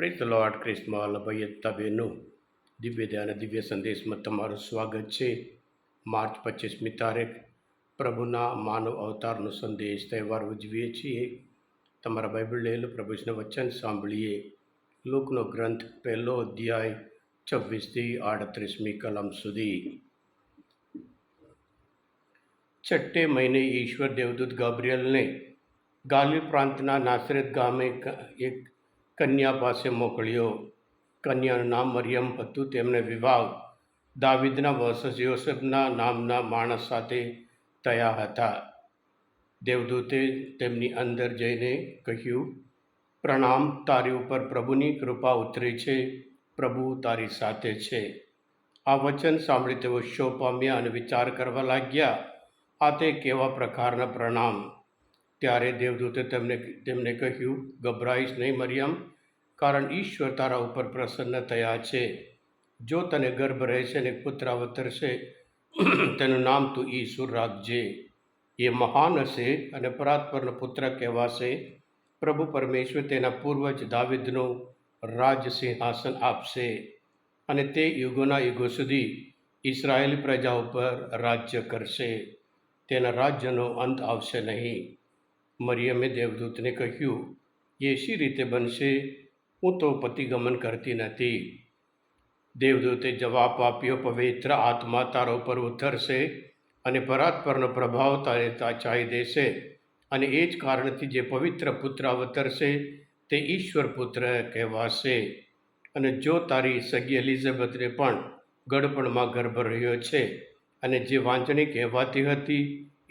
Praise the lord. Christmas ભાઈ તબેનું દિવ્ય ધ્યાન દિવ્ય સંદેશમાં તમારું સ્વાગત છે. માર્ચ 25મી તારીખ પ્રભુના માનવ અવતારનો સંદેશ તહેવાર ઉજવીએ છીએ. તમારા બાઇબલ લેલું પ્રભુના વચન સાંભળીએ. લૂકનો ગ્રંથ 1લો અધ્યાય 26થી 38મી કલમ સુધી. 6 મહિને ઈશ્વર દેવદૂત ગાબ્રિયલને ગાલિલ પ્રાંતના નાસરેત ગામે એક કન્યા પાસે મોકલ્યો. કન્યાનું નામ મરિયમ હતું. તેમને વિવાહ દાવીદના વંશજ યોસેફના નામના માણસ સાથે થયા હતા. દેવદૂતે તેમની અંદર જઈને કહ્યું, પ્રણામ, તારી ઉપર પ્રભુની કૃપા ઉતરી છે, પ્રભુ તારી સાથે છે. આ વચન સાંભળી તેઓ શોક પામ્યા અને વિચાર કરવા લાગ્યા, આ તે કેવા પ્રકારના પ્રણામ. ત્યારે દેવદૂતે તેમને કહ્યું, ગભરાઈશ નહીં મરિયમ, કારણ ઈશ્વર તારા ઉપર પ્રસન્ન થયા છે. જો તને ગર્ભ રહેશે અને પુત્ર અવતરશે, તેનું નામ તું ઈસુ રાખજે. એ મહાન હશે અને પરાત્પરનો પુત્ર કહેવાશે. પ્રભુ પરમેશ્વર તેના પૂર્વજ દાવીદનું રાજ સિંહાસન આપશે અને તે યુગોના યુગો સુધી ઇસરાયેલી પ્રજા ઉપર રાજ્ય કરશે. તેના રાજ્યનો અંત આવશે નહીં. મરિયમે દેવદૂતને કહ્યું, એ શી રીતે બનશે? હું તો પતિગમન કરતી નથી. દેવદૂતે જવાબ આપ્યો, પવિત્ર આત્મા તારા ઉપર ઉતરશે અને પરાત્પરનો પ્રભાવ તારે ચાઈ દેશે, અને એ જ કારણથી જે પવિત્ર પુત્ર અવતરશે તે ઈશ્વર પુત્ર કહેવાશે. અને જો તારી સગી એલિઝાબેથને પણ ગળપણમાં ગર્ભ રહ્યો છે, અને જે વાંચણી કહેવાતી હતી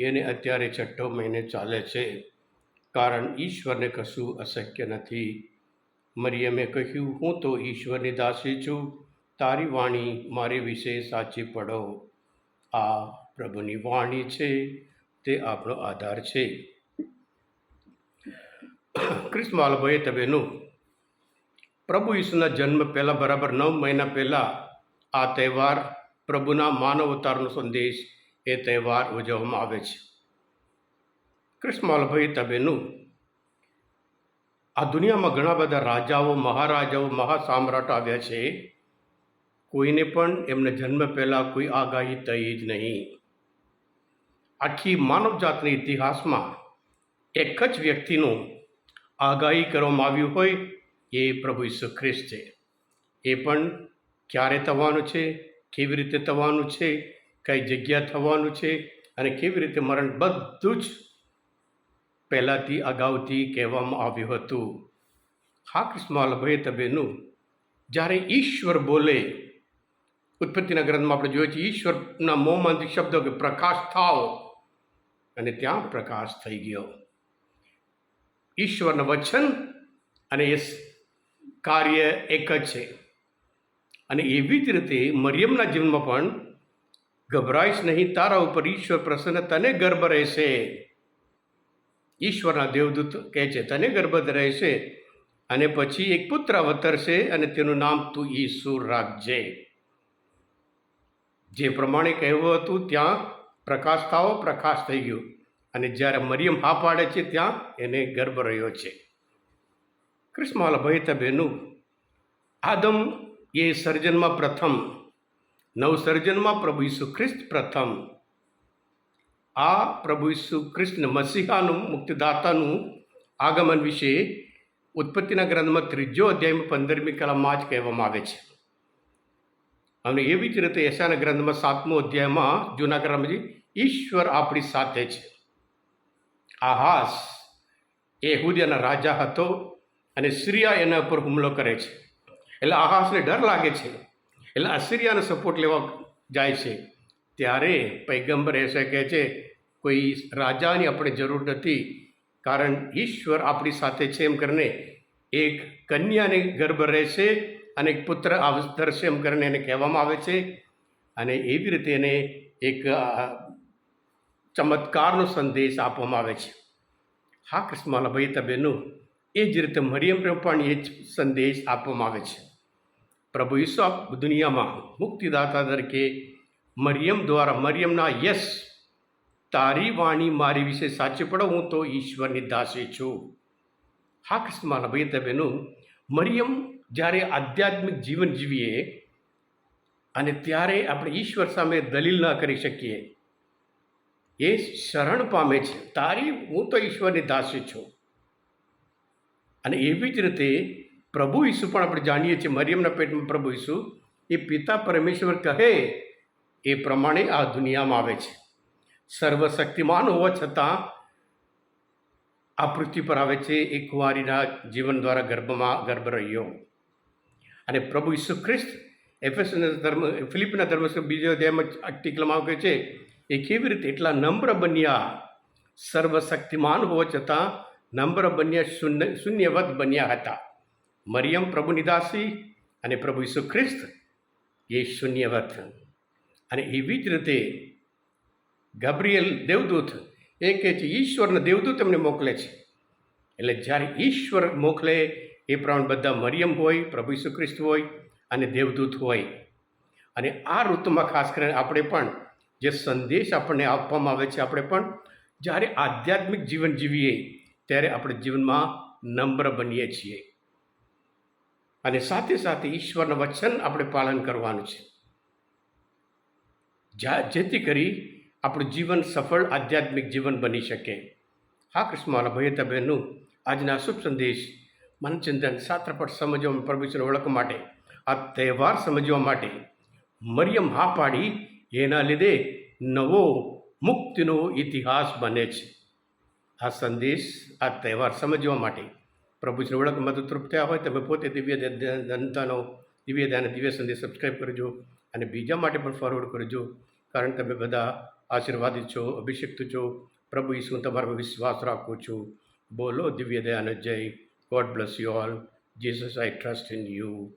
એને અત્યારે 6 મહિને ચાલે છે, કારણ ઈશ્વરને કશું અશક્ય નથી. મરિયમે કહ્યું, હું તો ઈશ્વરની દાસી છું, તારી વાણી મારી વિશે સાચી પડો. આ પ્રભુની વાણી છે, તે આપણો આધાર છે. ક્રિસ્મસ ભાઈ તબેનું પ્રભુ ઈસુના જન્મ પહેલાં બરાબર 9 મહિના પહેલાં આ તહેવાર પ્રભુના માનવ અવતારનો સંદેશ એ તહેવાર ઉજવવામાં આવે છે. ક્રિસ્મસ ભાઈ તબેનું આ દુનિયામાં ઘણા બધા રાજાઓ, મહારાજાઓ, મહાસામ્રાટો આવ્યા છે. કોઈને પણ એમના જન્મ પહેલાં કોઈ આગાહી થઈ જ નહીં. આખી માનવજાતના ઇતિહાસમાં એક જ વ્યક્તિનું આગાહી કરવામાં આવ્યું હોય, એ પ્રભુ ઈસુ ખ્રિસ્ત છે. એ પણ ક્યારે થવાનું છે, કેવી રીતે થવાનું છે, કઈ જગ્યા થવાનું છે અને કેવી રીતે મરણ, બધું જ પહેલાંથી અગાઉથી કહેવામાં આવ્યું હતું. હા ક્રિસ્મસ ભાઈ તબેનું જ્યારે ઈશ્વર બોલે, ઉત્પત્તિના ગ્રંથમાં આપણે જોઈએ છીએ, ઈશ્વરના મોંમાંથી શબ્દો કે પ્રકાશ થાઓ, અને ત્યાં પ્રકાશ થઈ ગયો. ઈશ્વરના વચન અને એ કાર્ય એક જ છે. અને એવી જ રીતે મરિયમના જીવનમાં પણ ગભરાઈશ નહીં, તારા ઉપર ઈશ્વર પ્રસન્ન, તને ગર્ભ રહેશે. ઈશ્વરના દેવદૂત કહે છે, તને ગર્ભ રહેશે અને પછી એક પુત્ર અવતરશે અને તેનું નામ તું ઈસુ રાખજે. જે પ્રમાણે કહેવું હતું ત્યાં પ્રકાશ થાઓ, પ્રકાશ થઈ ગયો. અને જ્યારે મરિયમ હા પાડે છે ત્યાં એને ગર્ભ રહ્યો છે. ક્રિસ્મસ ભાઈ તબેનું આદમ એ સર્જનમાં પ્રથમ, નવસર્જનમાં પ્રભુ ઈસુ ખ્રિસ્ત પ્રથમ. આ પ્રભુ ઈસુ કૃષ્ણ મસીહાનું, મુક્તિદાતાનું આગમન વિશે ઉત્પત્તિના ગ્રંથમાં 3 અધ્યાયમાં 15મી કલમમાં જ કહેવામાં આવે છે. અને એવી જ રીતે યશાયાના ગ્રંથમાં 7મો અધ્યાયમાં જૂના ગ્રંથમાં ઈશ્વર આપણી સાથે છે. આહાસ એ યહૂદીયાના રાજા હતો અને સિરિયા એના ઉપર હુમલો કરે છે. એટલે આહાસને ડર લાગે છે, એટલે અસિરિયાનો સપોર્ટ લેવા જાય છે. ત્યારે પૈગંબર એસે કહે છે, કોઈ રાજાની આપણે જરૂર નથી, કારણ ઈશ્વર આપણી સાથે છે. એમ કરીને એક કન્યાને ગર્ભ રહેશે અને એક પુત્ર અવતરશે એમ કરીને એને કહેવામાં આવે છે. અને એવી રીતે એને એક ચમત્કારનો સંદેશ આપવામાં આવે છે. હા ક્રિસ્મસ ભાઈ તબેનું એ જ રીતે મરિયમ પણ એ જ સંદેશ આપવામાં આવે છે. પ્રભુ ઈસુ દુનિયામાં મુક્તિદાતા તરીકે મરિયમ દ્વારા, મરિયમના યસ, તારી વાણી મારી વિશે સાચી પડો, હું તો ઈશ્વરની દાસી છું. હા ક્રિસ્મસ ભાઈ તબેનું મરિયમ જ્યારે આધ્યાત્મિક જીવન જીવીએ અને ત્યારે આપણે ઈશ્વર સામે દલીલ ન કરી શકીએ, એ શરણ પામે છે, તારી હું તો ઈશ્વરની દાસી છું. અને એવી જ રીતે પ્રભુ ઈસુ પણ આપણે જાણીએ છીએ, મરિયમના પેટમાં પ્રભુ ઈસુ એ પિતા પરમેશ્વર કહે એ પ્રમાણે આ દુનિયામાં આવે છે. સર્વશક્તિમાન હોવા છતાં આ પૃથ્વી પર આવે છે, એ કુંવારીના જીવન દ્વારા ગર્ભ રહ્યો. અને પ્રભુ ઈસુ ખ્રિસ્ત ફિલિપના ધર્મ બીજો અધ્યાયમાં આર્ટિકલમાં કહે છે એ કેવી રીતે એટલા નમ્ર બન્યા, સર્વશક્તિમાન હોવા છતાં નમ્ર બન્યા, શૂન્યવત બન્યા હતા. મરિયમ પ્રભુની દાસી અને પ્રભુ ઈસુ ખ્રિસ્ત એ શૂન્યવત. અને એવી જ રીતે ગબ્રિયેલ દેવદૂત એ કહે છે ઈશ્વરના દેવદૂત એમને મોકલે છે. એટલે જ્યારે ઈશ્વર મોકલે એ પ્રમાણે બધા મરિયમ હોય, પ્રભુ ઈસુ ખ્રિસ્ત હોય અને દેવદૂત હોય. અને આ ઋતુમાં ખાસ કરીને આપણે પણ જે સંદેશ આપણને આપવામાં આવે છે, આપણે પણ જ્યારે આધ્યાત્મિક જીવન જીવીએ ત્યારે આપણે જીવનમાં નમ્ર બનીએ છીએ. અને સાથે સાથે ઈશ્વરના વચન આપણે પાલન કરવાનું છે, જેથી કરી આપણું જીવન સફળ આધ્યાત્મિક જીવન બની શકે. હા કૃષ્ણવાલા ભાઈ બહેનનું આજના શુભ સંદેશ મનચિંતન શાસ્ત્રપટ સમજવા, પ્રભુને ઓળખવા માટે, આ તહેવાર સમજવા માટે મરિયમ હા પાડી, એના લીધે નવો મુક્તિનો ઇતિહાસ બને છે. આ સંદેશ, આ તહેવાર સમજવા માટે, પ્રભુને ઓળખમાં મદદરૂપ થયા હોય તમે પોતે દિવ્ય સંદેશ સબસ્ક્રાઈબ કરજો અને બીજા માટે પણ ફોરવર્ડ કરજો, કારણ તમે બધા આશીર્વાદિત છો, અભિષિક્ત છો. પ્રભુ ઈસુ તમારો વિશ્વાસ રાખું છું. બોલો દિવ્ય દયાનો જય. God bless you all. Jesus I trust in you.